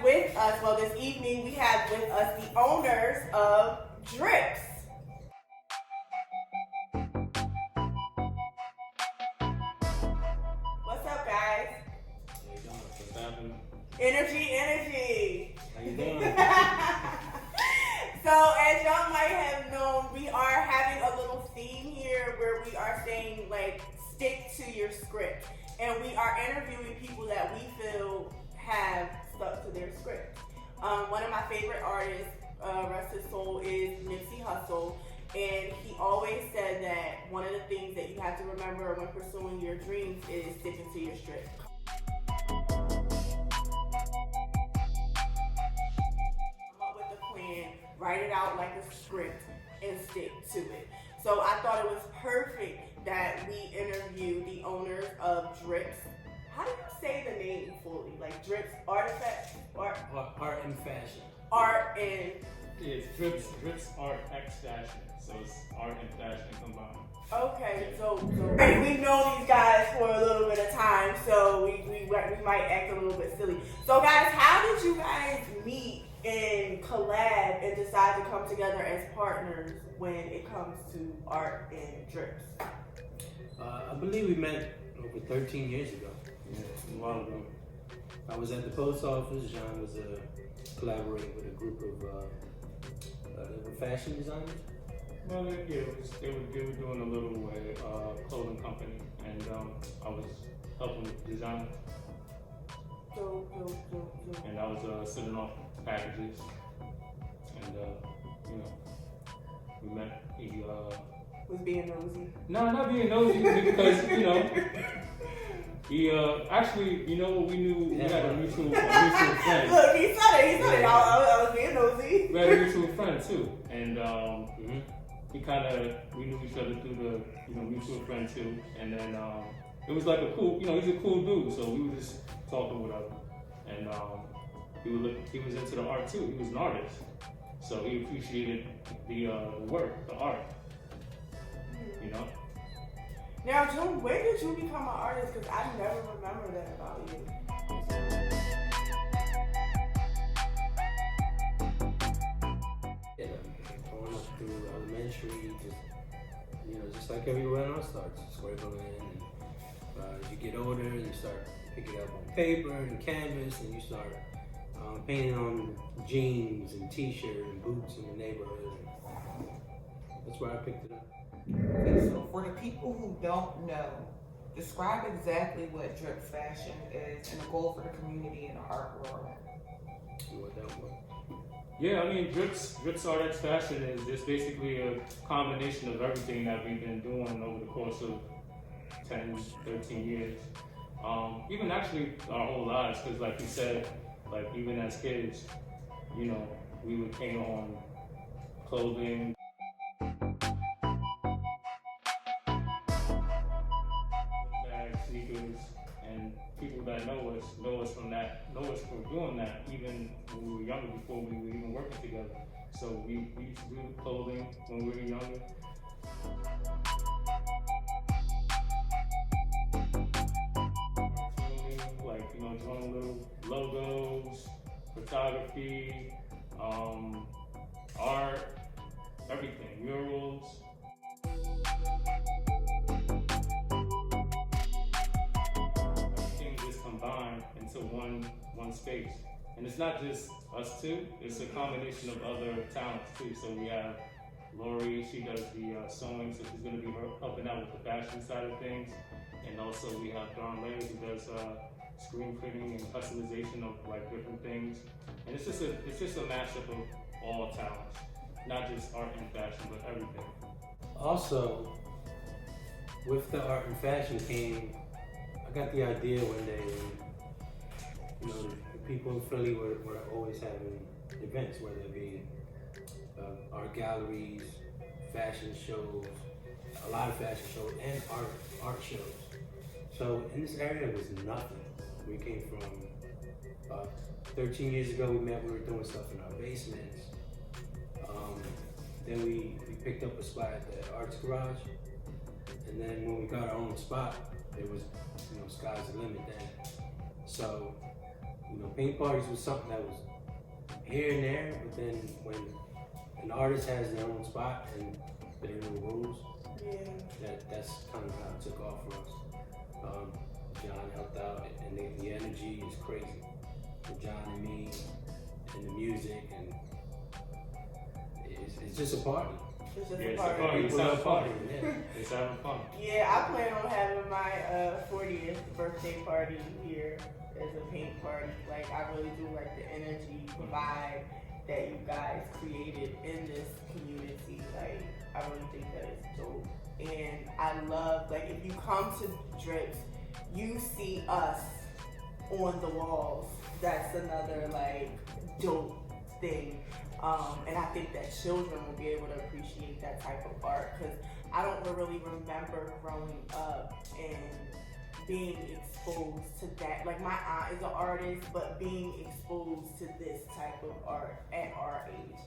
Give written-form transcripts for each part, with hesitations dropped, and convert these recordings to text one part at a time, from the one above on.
with us, well, this evening we have with us the owners of Drips. What's up, guys? How you doing? What's happening? Energy. How you doing? So, as y'all might have known, we are having a little theme here where we are saying, like, stick to your script. And we are interviewing people that we feel have stuck to their script. One of my favorite artists, rest his soul, is Nipsey Hussle. And he always said that one of the things that you have to remember when pursuing your dreams is sticking to your script. Write it out like a script and stick to it. So I thought it was perfect that we interview the owners of Drips. How do you say the name fully? Like Drips Artifacts? Art and fashion. Art and... Yeah, it's Drips Art X Fashion. So it's art and fashion combined. Okay, so we've known these guys for a little bit of time, so we might act a little bit silly. So guys, how did you guys meet and collab and decide to come together as partners when it comes to art and Drips? I believe we met over 13 years ago. Yeah, a while ago. I was at the post office. John was collaborating with a group of fashion designers. Well, yeah, they were doing a little clothing company, and I was helping with design, and I was sending off packages, and we met. He was being nosy. No, not being nosy, because he actually, we knew we had a mutual friend. Look, he said it. I was being nosy. We had a mutual friend too, and we knew each other through the mutual friend too, and then it was like a cool, he's a cool dude, so we were just talking with him, and he was into the art too. He was an artist, so he appreciated the work, the art, Now, June, when did you become an artist? Because I never remember that about you. Yeah, growing up through elementary, just like everyone else starts, scribbling, and as you get older, you start picking up on paper and canvas, and you start painting on jeans and t-shirts and boots in the neighborhood. That's where I picked it up. Okay, so for the people who don't know, describe exactly what Drips Fashion is and the goal for the community and the art world. Yeah, I mean, Drips Art X Fashion is just basically a combination of everything that we've been doing over the course of 10, 13 years. Even actually our whole lives, because like you said, like even as kids, we would paint on clothing, bags, sneakers, and people that know us for doing that even when we were younger, before we were even working together. So we used to do clothing when we were younger. Like, drawing little logos, photography, art, everything, murals. Everything just combined into one space. And it's not just us two, it's a combination of other talents too. So we have Lori, she does the sewing, so she's gonna be helping out with the fashion side of things. And also we have Darnley, who does screen printing and customization of like different things. And it's just a mashup of all talents, not just art and fashion, but everything. Also, with the art and fashion I got the idea one day when, the people in Philly were always having events, whether it be art galleries, fashion shows, a lot of fashion shows, and art shows. So in this area, there was nothing. We came from 13 years ago. We were doing stuff in our basements. Then we picked up a spot at the Arts Garage, and then when we got our own spot, it was sky's the limit then. So paint parties was something that was here and there, but then when an artist has their own spot and there are no rules, that's kind of how it took off for us. John helped out, and the energy is crazy for John and me, and the music, and it's just a party. It's just Yeah, a it's a party. party. It's having fun. Yeah. It's having fun. Yeah, I plan on having my 40th birthday party here as a paint party. Like, I really do like the energy vibe that you guys created in this community. Like, I really think that it's dope. And I love, like, if you come to Drips, you see us on the walls. That's another, like, dope thing. And I think that children will be able to appreciate that type of art, because I don't really remember growing up and being exposed to that. Like, my aunt is an artist, but being exposed to this type of art at our age,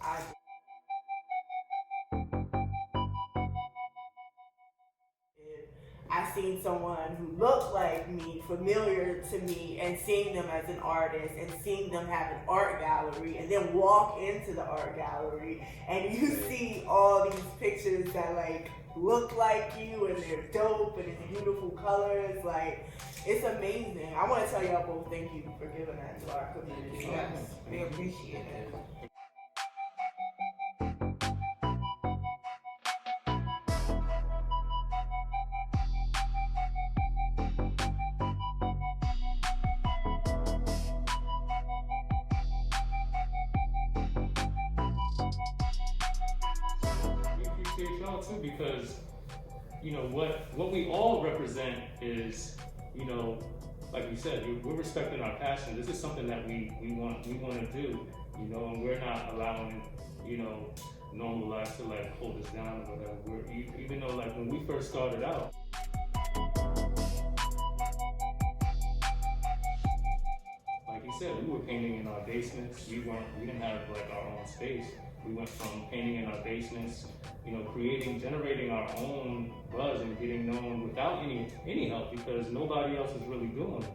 I seen someone who looked like me, familiar to me, and seeing them as an artist and seeing them have an art gallery, and then walk into the art gallery and you see all these pictures that like look like you and they're dope and it's beautiful colors. Like, it's amazing. I want to tell y'all both thank you for giving that to our community. Yes, we appreciate it. Y'all too, because what we all represent is, like you said, we're respecting our passion. This is something that we want to do, and we're not allowing normal life to like hold us down or whatever. Even though like when we first started out, like you said, we were painting in our basements. We didn't have like our own space. We went from painting in our basements, generating our own buzz and getting known without any help, because nobody else was really doing it.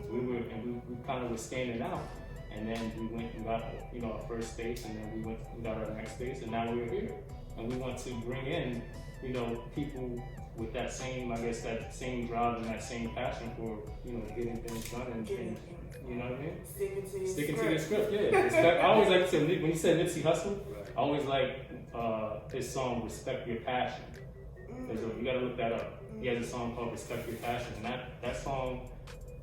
We kind of were standing out, and then we went and got our first space, and then we got our next space, and now we're here, and we want to bring in people with that same drive and that same passion for getting things done and things. You know what I mean? Sticking to your script, yeah. Respect. I always like to say, when you said Nipsey Hussle, I always like his song "Respect Your Passion." You gotta look that up. He has a song called "Respect Your Passion," and that song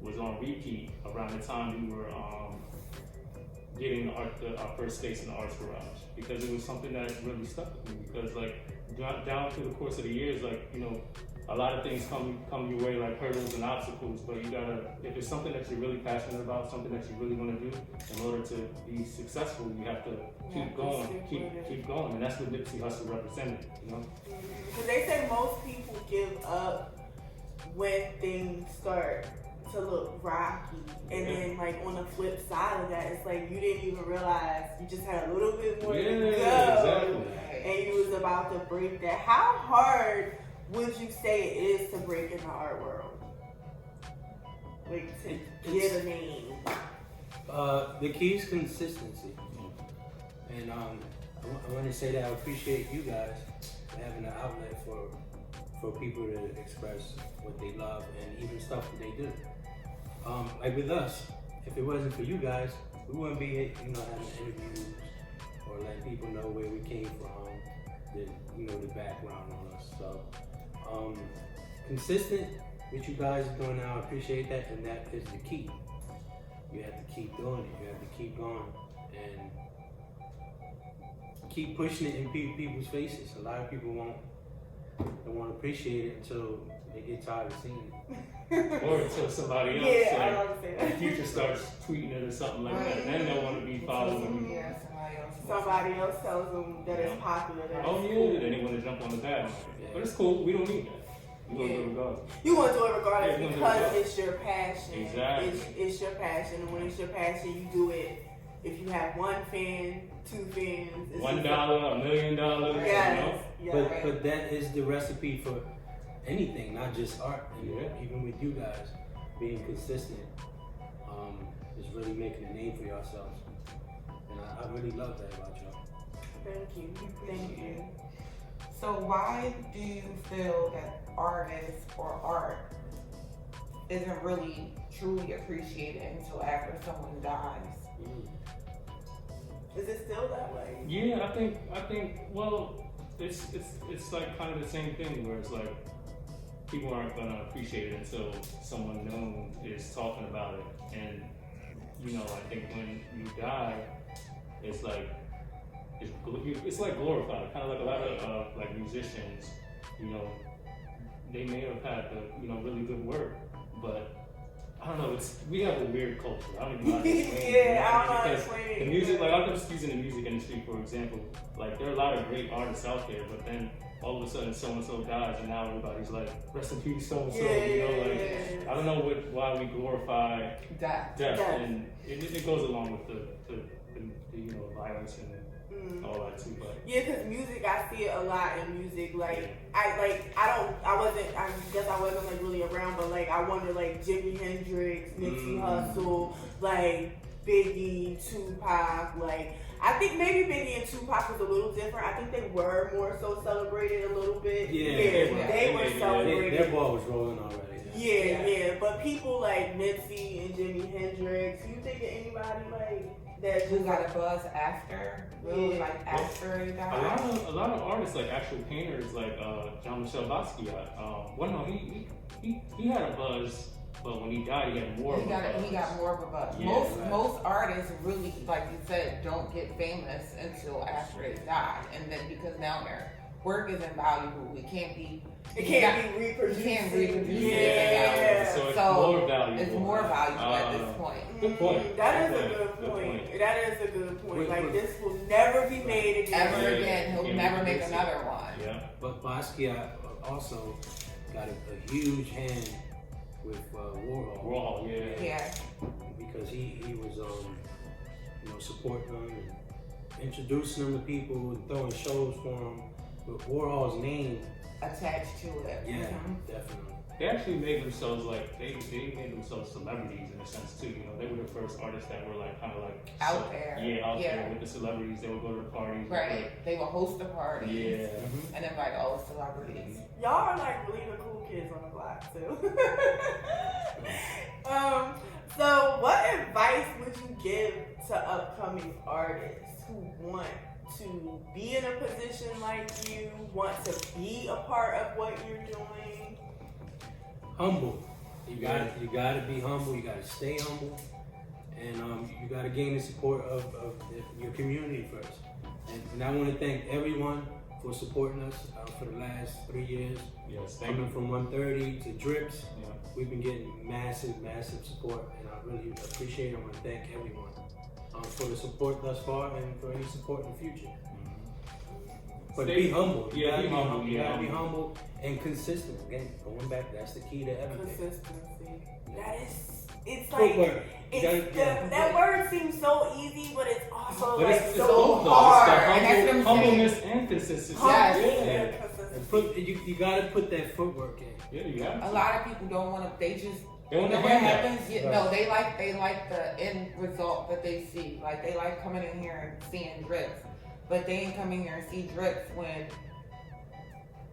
was on repeat around the time we were getting our first space in the Arts Garage, because it was something that really stuck with me. Because like down through the course of the years, a lot of things come your way, like hurdles and obstacles, but you gotta, if it's something that you're really passionate about, something that you really want to do, in order to be successful, you have to keep going, and that's what Nipsey Hussle represented, Because they say most people give up when things start to look rocky, and then like on the flip side of that, it's like you didn't even realize you just had a little bit more to go, exactly. And you was about to break that. How hard would you say it is to break in the art world? Like, to get a name? The key is consistency. And I want to say that I appreciate you guys having an outlet for people to express what they love and even stuff that they do. Like with us, if it wasn't for you guys, we wouldn't be having interviews or letting people know where we came from, the background on us. So consistent, what you guys are doing now, I appreciate that, and that is the key. You have to keep doing it. You have to keep going and keep pushing it in people's faces. A lot of people don't want to appreciate it until they get tired of seeing it. Or until somebody else, the future starts tweeting it or something like that, and then they'll want to be following you. Yeah, Somebody else tells them that it's popular. That Oh it's yeah, cool. then they want to jump on the bag. But it's cool. We don't need that. We're gonna do it regardless. You want to do it regardless Yeah, because it's your passion. Exactly. It's your passion, and when it's your passion, you do it. If you have one fan, two fans, it's $1, just- $1 million. Yes. Yes. But that is the recipe for anything, not just art. And Yeah. even with you guys being consistent, is really making a name for yourselves. And I really love that about y'all. Thank you. Thank you. So why do you feel that artists or art isn't really truly appreciated until after someone dies? Is it still that way? Yeah, I think. Well, it's like kind of the same thing where it's like people aren't gonna appreciate it until someone known is talking about it. And you know, I think when you die, it's like it's like glorified. Kind of like a lot of like musicians, you know, they may have had the really good work, but I don't know. We have a weird culture. I don't even know how to explain it. Yeah, I don't know how to Because explain it. the music, like I'm just using the music industry for example. Like there are a lot of great artists out there, but then all of a sudden so and so dies, and now everybody's like, rest in peace, so and so. You know, like I don't know why we glorify Death. death, and it goes along with the violence and all that too. But Yeah, because music, I see it a lot in music. Like, I guess I wasn't like really around, but like, I wonder like Jimi Hendrix, Nipsey Hussle, like Biggie, Tupac. Like, I think maybe Biggie and Tupac was a little different. I think they were more so celebrated a little bit. They were celebrated. Their ball was rolling already. Yeah. But people like Nipsey and Jimi Hendrix, you think of anybody like that Who just got a buzz after? Really, like after he died? a lot of artists, like actual painters, like Jean-Michel Basquiat. He had a buzz, but when he died, he had more. He got more of a buzz. Yeah, most artists really, like you said, don't get famous until after they die, and then because now their work is invaluable, it can't be reproduced. Yeah. So it's more valuable. It's more valuable at this point. Good point. That is a good point. That is a good point. Like this will never be made again. Ever again. He'll never make another one. Yeah. But Basquiat also got a huge hand with Warhol. Raw, yeah. Yeah. Because he was supporting them and introducing them to people and throwing shows for them with Warhol's name Attached to it. Yeah, definitely. They actually made themselves like they made themselves celebrities in a sense too. You know, they were the first artists that were like kind of like Out there. Yeah, out there with the celebrities. They would go to the parties. Right. They will host the parties. Yeah. And invite all the celebrities. Y'all are like really the cool kids on the block too. So what advice would you give to upcoming artists who want to be in a position like you, want to be a part of what you're doing? Humble. You gotta be humble. You gotta stay humble, and you gotta gain the support of your community first. And I want to thank everyone for supporting us for the last 3 years. Yes, thank Coming you. from 130 to Drips, Yeah. we've been getting massive support, and I really appreciate it. I want to thank everyone for the support thus far and for any support in the future. But be humble. You gotta be humble. You gotta be humble and consistent. Again, going back, that's the key to everything. Consistency. It's like, Footwork. that word seems so easy, but it's also But like it's so both, though. hard. And that's what I'm Humbleness and consistency. Yes. Consistency. You gotta put that footwork in. Yeah, you have A to. lot of people don't want to. They just. They want You the know what handout. happens? No, they like the end result that they see. Like they like coming in here and seeing Drips, but they ain't coming here and see Drips when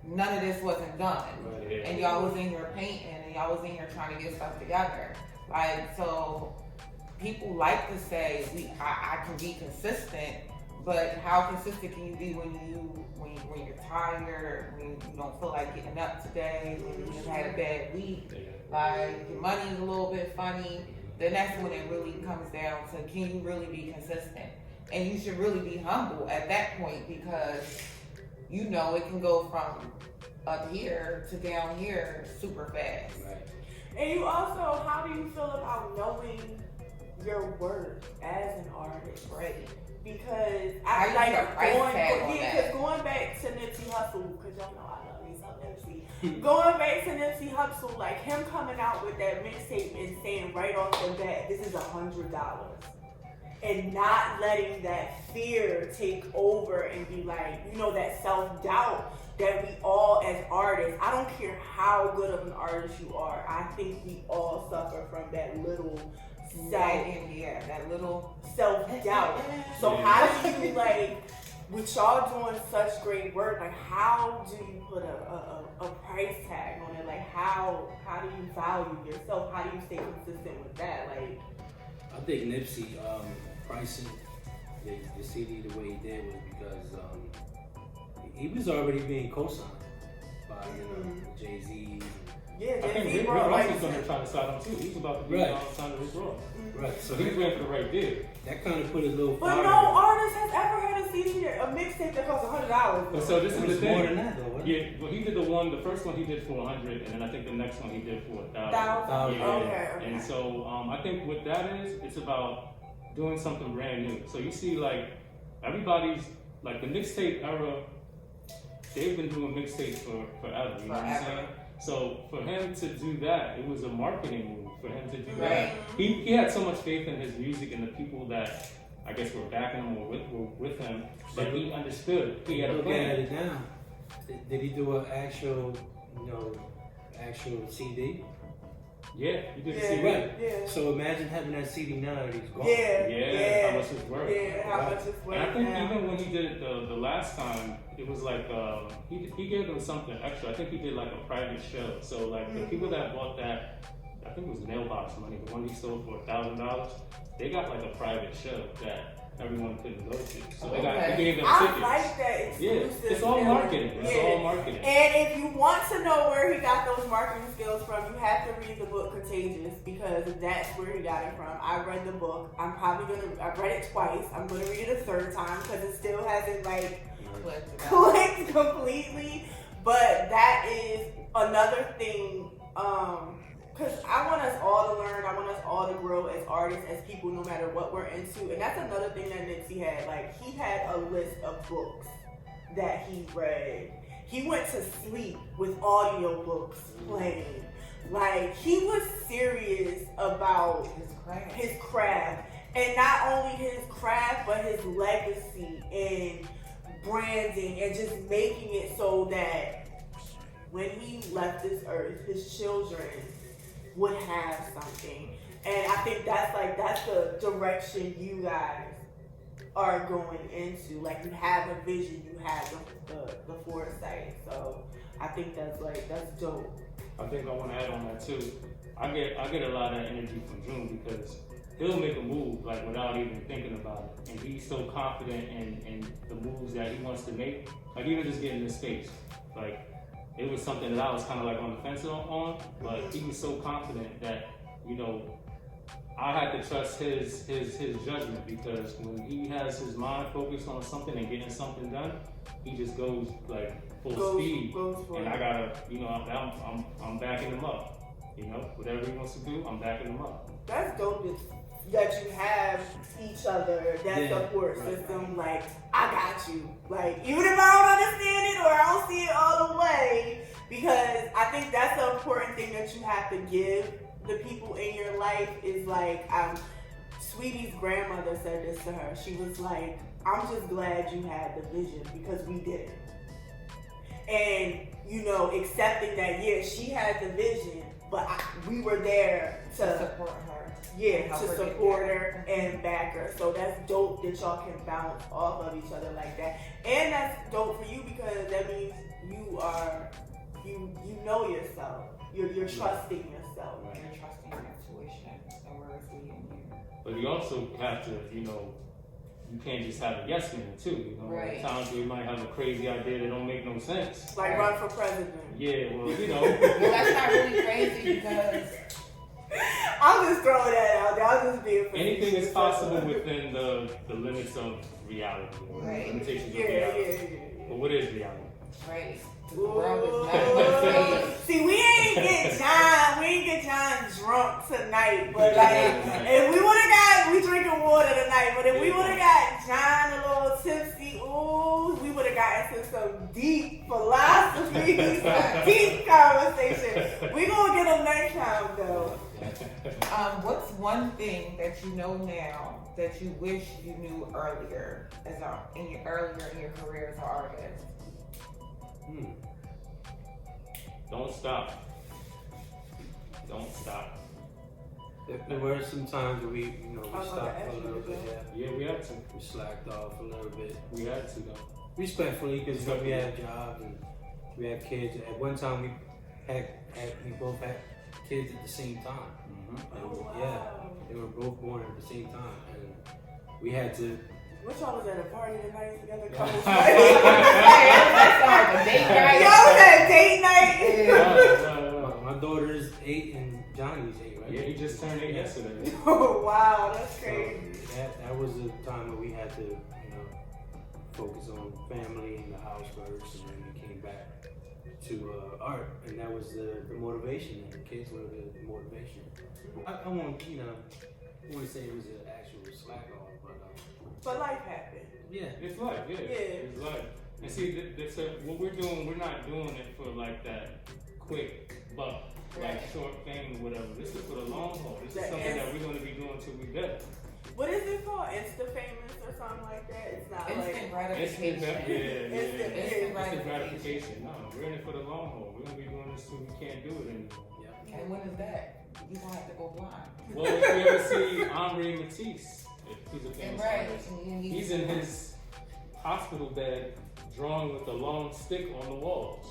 none of this wasn't done. Right, yeah. And y'all was in here painting and y'all was in here trying to get stuff together. Like, so people like to say I can be consistent, but how consistent can you be when you're tired, when you don't feel like getting up today, when you just had a bad week, like your money's a little bit funny? Then that's when it really comes down to, can you really be consistent? And you should really be humble at that point, because you know it can go from up here to down here super fast. Right. And you also, how do you feel about knowing your worth as an artist? Right. Because How you put a price tag on that? going back to Nipsey Hussle, because y'all know I love me some Nipsey. Going back to Nipsey Hussle, like him coming out with that mixtape and saying right off the bat, this is $100. And not letting that fear take over and be like, that self-doubt that we all as artists, I don't care how good of an artist you are, I think we all suffer from that little that little self-doubt. So Yeah. how do you, like, with y'all doing such great work, like, how do you put a price tag on it? Like, how do you value yourself? How do you stay consistent with that? Like, I think Nipsey pricing the CD the way he did was because he was already being co-signed by Jay-Z. yeah, I think Jay-Z Rick brought, Ross like, is going to try to sign him too. He's about to be Right. signed to Rick Ross. Right. So So he's waiting for the right deal. that kind of put a little but fire. no artist has ever had a CD, a mixtape that costs $100. But so this It is the was thing. more than that though, wasn't it? Yeah, well, he did the first one he did for 100, and then I think the next one he did for 1,000. $1,000. Yeah. Okay. And so I think what that is, it's about doing something brand new. So you see, like, everybody's, like, the mixtape era, they've been doing mixtapes for forever, you know what I'm saying? So for him to do that, it was a marketing move for him to do that. He had so much faith in his music and the people that I guess were backing him or with him that he understood. He had a Looking at plan. it now, did he do an actual, actual CD? Yeah, he did Yeah, a CD. Right. yeah. So imagine having that CD now that he's gone. Yeah, how much it's worth. Yeah, how much it's worth. And I think now. even when he did it the last time, it was like he gave them something extra. I think he did like a private show. So like the people that bought that, I think it was Mailbox Money, the one he sold for $1,000, they got like a private show that everyone couldn't go to. So they gave them I tickets. like that Yeah, exclusive. it's all feeling. marketing. It's Yeah. all marketing. And if you want to know where he got those marketing skills from, you have to read the book Contagious, because that's where he got it from. I read the book. I've read it twice. I'm gonna read it a third time because it still hasn't like clicked completely. But that is another thing, because I want us all to learn. I want us all to grow as artists, as people, no matter what we're into. And that's another thing that Nipsey had. Like, he had a list of books that he read. He went to sleep with audio books playing. Like, he was serious about his craft. And not only his craft, but his legacy and branding, and just making it so that when he left this earth, his children would have something. And I think that's the direction you guys are going into. Like, you have a vision, you have the foresight. So I think that's dope. I think I want to add on that too. I get a lot of energy from June because he'll make a move like without even thinking about it, and he's so confident in the moves that he wants to make. Like even just getting this space, like it was something that I was kind of like on the fence on, but he was so confident that I had to trust his judgment, because when he has his mind focused on something and getting something done, he just goes like full speed. And I gotta, I'm backing him up. Whatever he wants to do, I'm backing him up. That's dope that you have each other, that support system. Like, I got you. Like, even if I don't understand it or I don't see it all the way, because I think that's the important thing that you have to give the people in your life is like, Sweetie's grandmother said this to her. She was like, I'm just glad you had the vision because we didn't. And, accepting that, she had the vision, but we were there to support her. Yeah, to support her and back her. So that's dope that y'all can bounce off of each other like that. And that's dope for you because that means you know yourself. You're trusting yourself. You're trusting your intuition and where it's leading you. But you also have to, you can't just have a yes man too. Right. At times we might have a crazy idea that don't make no sense. Like run for president. Yeah, well, Well, that's not really crazy because I'm just throwing that out there. I'm just being anything is possible within the limits of reality. Right. Limitations of Yeah. reality. But what is reality? right. The world is not a See, we ain't get John drunk tonight, but like, if we we drinking water tonight, but if we would have got John a little tipsy, we would have gotten into some deep philosophy, some deep conversation. We gonna get them next time though. What's one thing that you know now that you wish you knew earlier in your career as an artist? Don't stop. Don't stop. There were some times where we, we Oh, stopped okay. for a little bit. Yeah. Yeah, we had to. We slacked off a little bit. We had to though. Respectfully, because we have jobs and we have kids. At one time, we both had kids at the same time. And, Oh, wow. Yeah, they were both born at the same time, and we had to. Which y'all was at a party tonight together? Yeah. Couples Hey, night? that's like a date night. Y'all was at date night? My daughter's 8 and Johnny's 8, right? Yeah, he just turned 8 yesterday. Oh, wow, that's So crazy. that was a time where we had to, focus on family and the house first, and then we came back to art, and that was the motivation, and the kids were the motivation. I won't, I want to say it was an actual slack off, But life happened. yeah. It's life, yeah. It's life. And see, what we're doing, we're not doing it for like that quick buck, like short fame or whatever. This is for the long haul. This is something that we're going to be doing till we dead. What is it called? Insta famous or something like that? It's not Instant like gratification. Instant gratification. No, we're in it for the long haul. We're going to be doing this till we can't do it anymore. And when is that? You gonna have to go blind. Well, if you ever see Henri Matisse, he's a famous artist. He's in his hospital bed drawing with a long stick on the walls.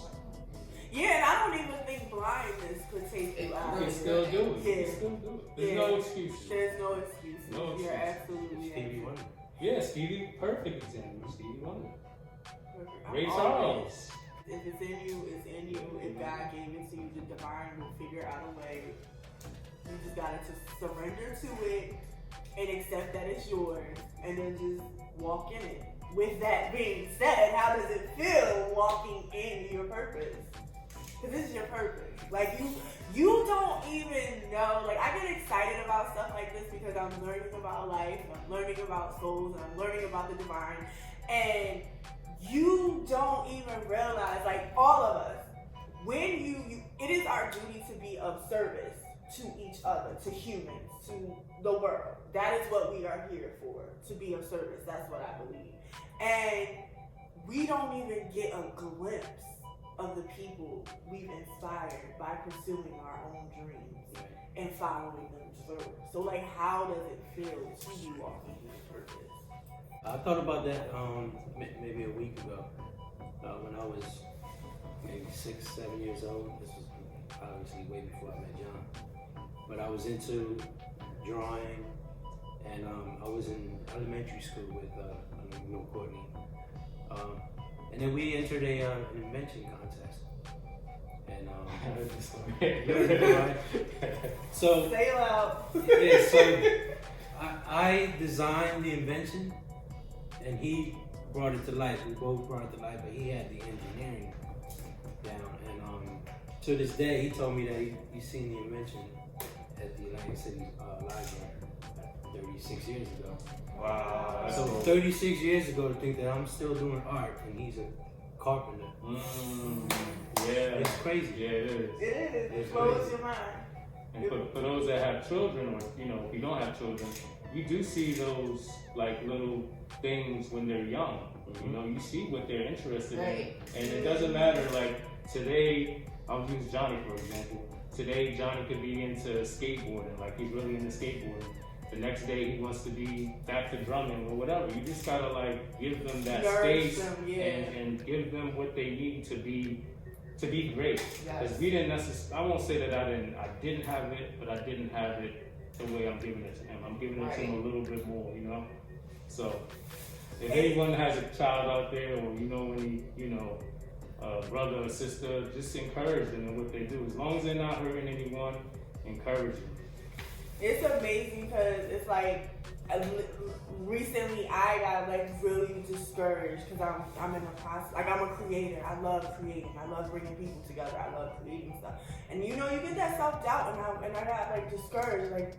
Yeah, and I don't even think blindness could take you out. You can still do it. You Yeah. can still do it. There's Yeah. no excuses. There's no excuses. No You're excuses. absolutely Stevie Wonder. Yeah, Stevie, perfect example. Stevie Wonder. perfect. Ray I'm Charles. If it's in you, it's in you. If God gave it to you, the divine will figure out a way. You just gotta surrender to it and accept that it's yours, and then just walk in it. With that being said, how does it feel walking in your purpose? Because this is your purpose. Like you don't even know. Like I get excited about stuff like this because I'm learning about life, I'm learning about souls, and I'm learning about the divine, and you don't even realize, like all of us, when you it is our duty to be of service to each other, to humans, to the world. That is what we are here for, to be of service. That's what I believe. And we don't even get a glimpse of the people we've inspired by pursuing our own dreams and following them through. So like, how does it feel to you walking in your purpose? I thought about that maybe a week ago when I was maybe 6, 7 years old. This was obviously way before I met John. But I was into drawing, and I was in elementary school with Courtney. And then we entered an invention contest. And so Say it loud. yeah, so I designed the invention, and he brought it to life. We both brought it to life, but he had the engineering down. And to this day, he told me that he seen the invention at the Atlantic City Library 36 years ago. Wow. So 36 years ago, to think that I'm still doing art and he's a carpenter. Yeah. It's crazy. Yeah, it is. It is. It It's blows crazy. your mind. And for those that have children, or if you don't have children, you do see those like little things when they're young. You see what they're interested Right. in, and it doesn't matter. Like today, I'll use Johnny for example. Today, Johnny could be into skateboarding, like he's really into skateboarding. The next day, he wants to be back to drumming or whatever. You just gotta like give them that Nourish space them, yeah. and give them what they need to be great. Yes. Because we didn't necessarily. I won't say that I didn't have it, but I didn't have it the way I'm giving it to him. I'm giving it to him a little bit more, So if anyone has a child out there, or any brother or sister, just encourage them in what they do. As long as they're not hurting anyone, encourage them. It's amazing because it's like recently I got like really discouraged because I'm in the process. Like I'm a creator. I love creating. I love bringing people together. I love creating stuff. And you get that self doubt, and I got like discouraged. Like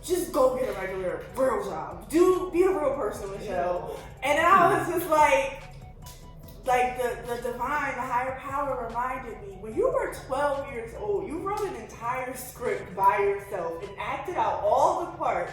just go get a regular real job. Be a real person, Michelle. And then I was just like the divine, the higher power reminded me, when you were 12 years old, you wrote an entire script by yourself and acted out all the parts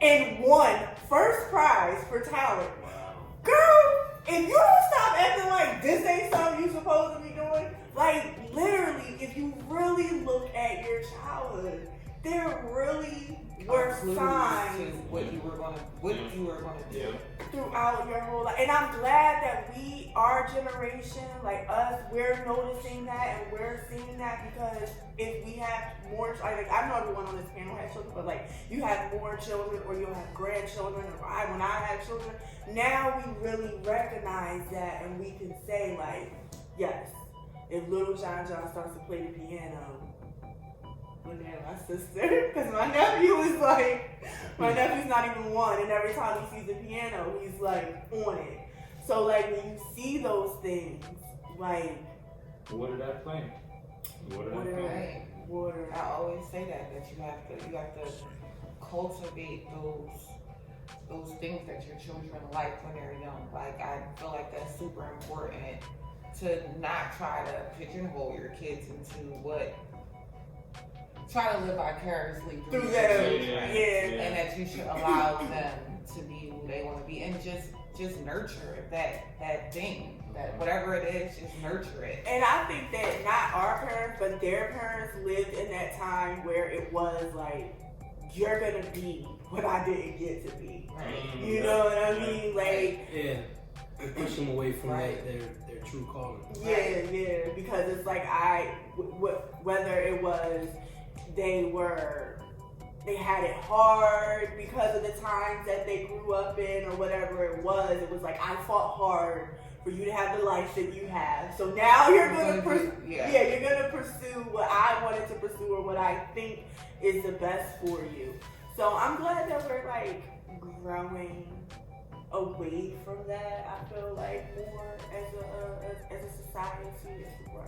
and won first prize for talent. Wow. Girl, if you don't stop acting like this ain't something you supposed to be doing, like literally, if you really look at your childhood, there really were Clues to signs what you were gonna do. throughout your whole life. And I'm glad that we, our generation, like us, we're noticing that and we're seeing that, because if we have more, like I know everyone on this panel has children, but like you have more children or you'll have grandchildren, or when I had children, now we really recognize that and we can say like, yes, if little John starts to play the piano, my sister, because my nephew is like, my nephew's not even 1, and every time he sees the piano, he's like on it. So like when you see those things, like Water that plant. Water that plant. Right. water. I always say that you have to cultivate those things that your children like when they're young. Like I feel like that's super important, to not try to pigeonhole your kids into try to live vicariously through Through your them, children. yeah. And that you should allow them to be who they want to be, and just nurture that thing, that whatever it is, just nurture it. And I think that not our parents, but their parents lived in that time where it was like, you're gonna be what I didn't get to be. Right. You know what I mean? Like, Yeah, and push them away from Right. their true calling. yeah, because it's like whether it was they had it hard because of the times that they grew up in or whatever it was like, I fought hard for you to have the life that you have. So now you're gonna you're gonna pursue what I wanted to pursue or what I think is the best for you. So I'm glad that we're like growing away from that. I feel like more as a society as a world.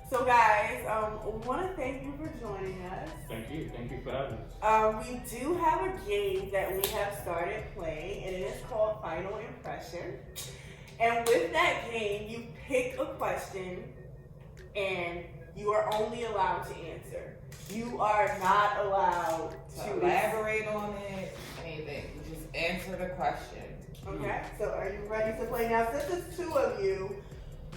So guys, we want to thank you for joining us. Thank you for having us. We do have a game that we have started playing, and it is called Final Impression. And with that game, you pick a question, and you are only allowed to answer. You are not allowed to elaborate on it, anything. Just answer the question. Okay, so are you ready to play? Now, since it's 2 of you,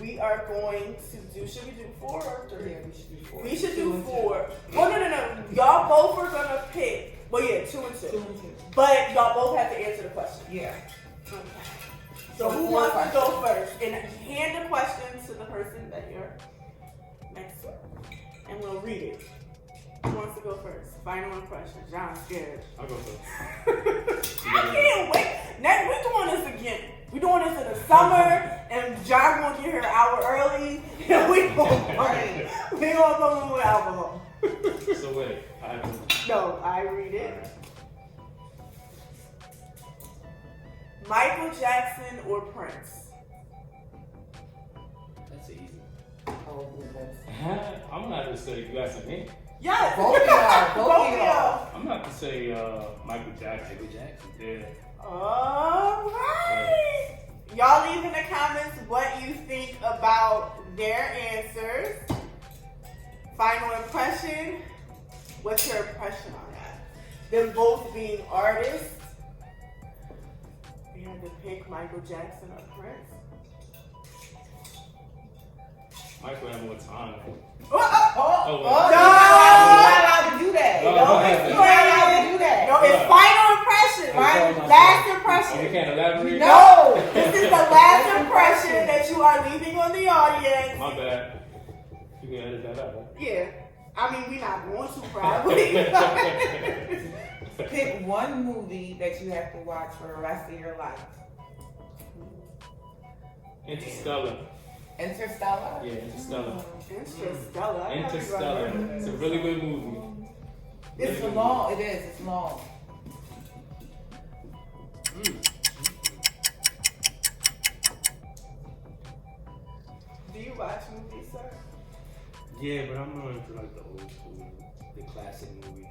we are going to do, should we do 4 or 3? Yeah, we should do 4. We should do 4. Oh, no. Y'all both are going to pick. Well, yeah, 2 and 2. 2 and 2. But y'all both have to answer the question. Yeah. Okay. So who wants to go first? And hand the question to the person that you're next to. And we'll read it. Who wants to go first? Final impression. John's scared. I'll go first. I can't wait. Next, we're doing this again. We're doing this in the summer, and John gonna get here an hour early, and we gonna go with alcohol. So wait, I have to. No, I read it. Michael Jackson or Prince? That's easy. Oh, goodness. I'm not gonna say you guys me. Yes. Both of y'all. I'm not gonna say Michael Jackson. Michael Jackson. Yeah. All right. Y'all leave in the comments what you think about their answers. Final impression. What's your impression on that? Them both being artists. You had to pick Michael Jackson or Prince. Michael had more time. Oh, Oh, no! You're not allowed to do that. No, No, go it's ahead. You're not allowed to do that. No, it's final impression. Right? Last Oh, you impression. can't elaborate? No, this is the last impression that you are leaving on the audience. My bad. You can edit that out. Yeah. I mean, we're not going to probably. Pick one movie that you have to watch for the rest of your life. Interstellar. Interstellar? Yeah, Interstellar. Interstellar. I never Interstellar. heard of It's a that. really good movie. It's long. It is. It's long. Do you watch movies, sir? Yeah, but I'm more into like the old school, the classic movies.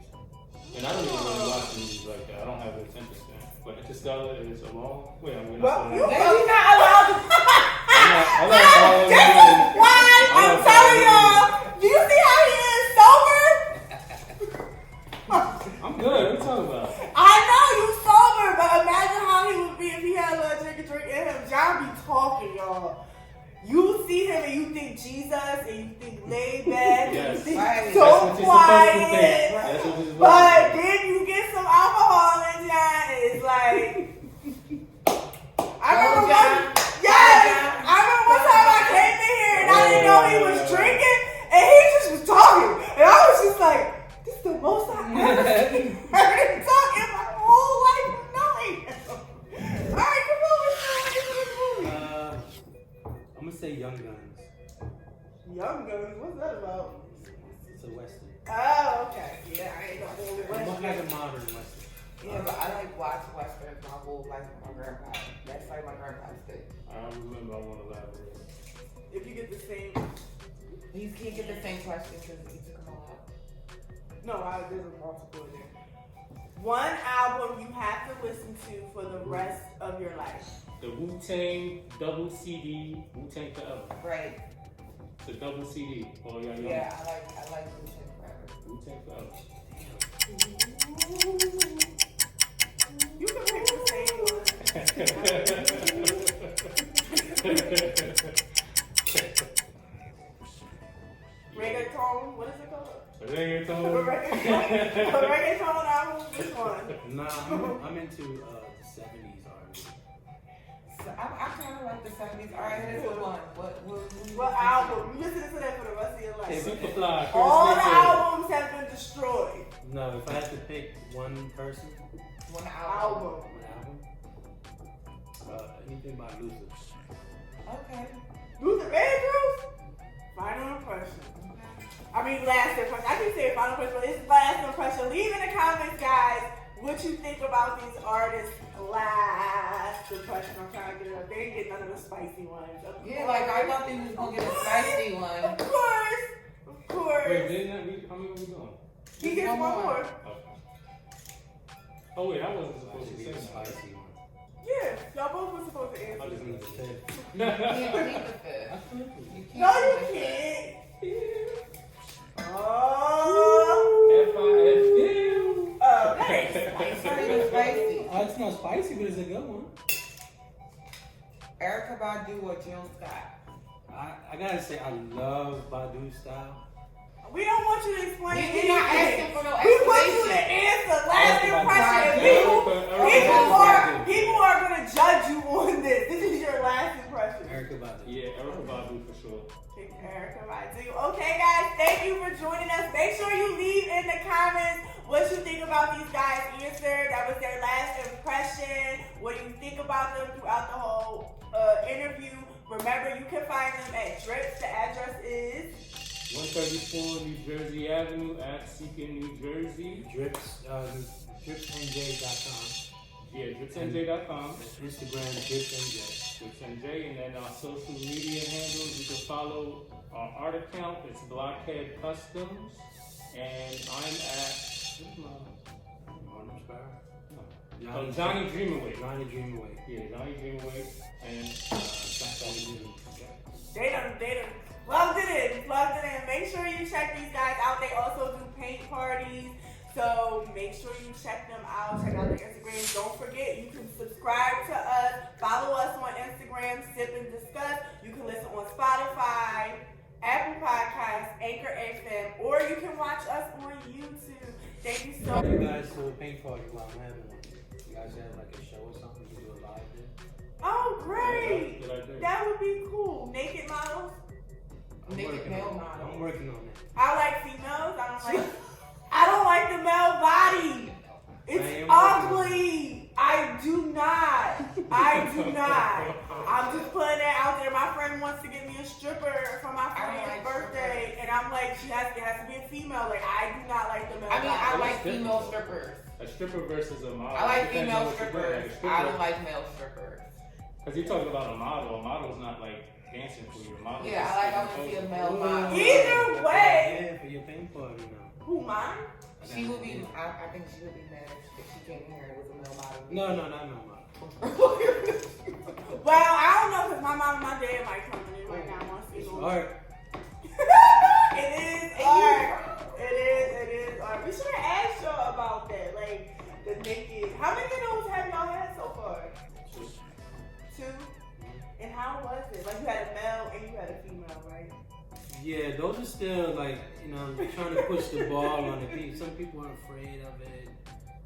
And I don't even really watch movies like that. I don't have this interest in. But Interstellar is a long. Wait, I'm gonna Well, say you- that. Then you're not allowed to. I like all of This them. is why I'm telling y'all. Do you see how he is sober? I'm good. What are you talking about? I know you sober, but imagine how he would be if he had a little drink in him. John be talking, y'all. You see him and you think Jesus and you think laid back. Yes. You Right. so That's what you're supposed to think. quiet. That's what you're supposed But to think. then you get some alcohol in John, it's like. I remember one, yes, I remember one time I came in here and I didn't know he was drinking, and he just was talking, and I was just like, this is the most I've ever heard him talk in my whole life of knowing him. All right, come on, let's go into this movie. I'm gonna say Young Guns. Young Guns, what's that about? It's a western. Oh, okay. Yeah, I ain't no whole It's like a modern western. Yeah, but I like watching westerns my whole life with my grandpa. That's like my grandpa's thing. I remember I want to elaborate. If you get the same, He can't get the same question because he took them all out. no, there's a multiple in there. One album you have to listen to for the rest of your life. The Wu-Tang double CD, Wu-Tang Forever. Right. The double CD. Oh yeah, Yeah, I like Wu-Tang Forever. Wu-Tang Forever. You can pick the same one. Reggaeton, what is it called? Reggaeton. A reggaeton album, which one? Nah, I'm into the 70s R&B. So I kind of like the 70s. All right, here's the one. What album? You listen to that for the rest of your life. Superfly. All the Chris Mitchell. albums have been destroyed. No, if I had to pick one person, One album. Album. anything by Luther. Okay. Luther Vandross? Final impression. I mean, last impression. I keep saying final impression, but it's last impression. Leave in the comments, guys, what you think about these artists. Last impression. I'm trying to get it up. They didn't get none of the spicy ones. Of Yeah, like I thought they was gonna get a spicy one. Of course. Of course. Wait, didn't that how many are we doing? He gets one more. Okay. Oh wait, I wasn't I supposed should to be say the that. spicy one. Yeah, y'all both were supposed to I answer. just need to say. You can't keep the fifth. You can't No, you keep the fifth. can't. Oh. F-I-F-U. Oh, that ain't It's not spicy. even spicy. It's not spicy, but it's a good one. Erica Badu or Jill Scott? I gotta say, I love Badu's style. We don't want you to explain You're not anything. asking for no We want you to explanation. answer last impression. Badu. People are gonna judge you on this. This is your last impression. Erica Badu. Yeah, Erica Badu for sure. Pick Erica Badu. Okay, guys, thank you for joining us. Make sure you leave in the comments what you think about these guys' answer. That was their last impression. What do you think about them throughout the whole interview? Remember, you can find them at Drips. The address is 134 New Jersey Avenue at Seeking, New Jersey. DripsNJ.com. Yeah, dripsnj.com. Instagram, DripsNJ. DripsNJ, and then our social media handles. You can follow our art account. It's Blockhead Customs. And I'm at, what's my, Arnold Sparrow. no. Oh, Johnny Dreamaway. Johnny Dreamaway. Yeah, Johnny Dreamaway. And they done plugged it in. Make sure you check these guys out. They also do paint parties. So make sure you check them out. Check out their Instagram. Don't forget, you can subscribe to us. Follow us on Instagram, Sip and Discuss. You can listen on Spotify, Apple Podcasts, Anchor FM, or you can watch us on YouTube. Thank you so Invite you much. guys to a paint party while I'm having one. You guys have like a show or something? You do a live there? Oh, great. Good idea. That would be cool. Naked models. Naked male model. I'm working on that. I like females. I don't like the male body. It's ugly. I do not. I'm just putting that out there. My friend wants to get me a stripper for my 40th birthday, and I'm like, it has to be a female. Like, I do not like the male I mean, I body. like female strippers. A stripper versus a model. I like Depends on female what you're doing. strippers. Like a stripper- I don't like male strippers. Because you're talking about a model. A model's not like dancing for you. A model Yeah, is I like. I taking want to see a photos. male model. Either way. Yeah, for your paint party now. Who, mine? She would be. I think she would be mad if she came here and it was a male model. No, not no model. Well, I don't know because my mom and my dad might come and they might not want to see It's them. art. It is art. It is art. We should have asked y'all about that. Like the naked. How many of those have y'all had so far? Two. And how was it? Like you had a male and you had a female, right? Yeah, those just still like, you know, trying to push the ball on it. Some people are afraid of it,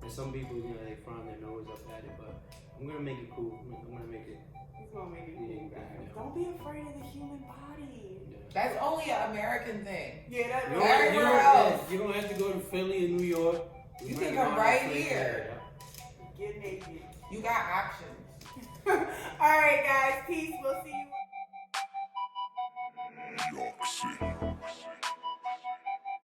and some people, you know, they frown their nose up at it. But I'm gonna make it cool. I'm gonna make it. He's gonna make it cool, guys. Yeah. Don't be afraid of the human body. Yeah. That's only an American thing. Yeah, that's You don't, Everywhere else. you don't have to go to Philly and New York. You might can go come out right to Philly. here. Get naked. You got options. All right, guys. Peace. We'll see you. York City.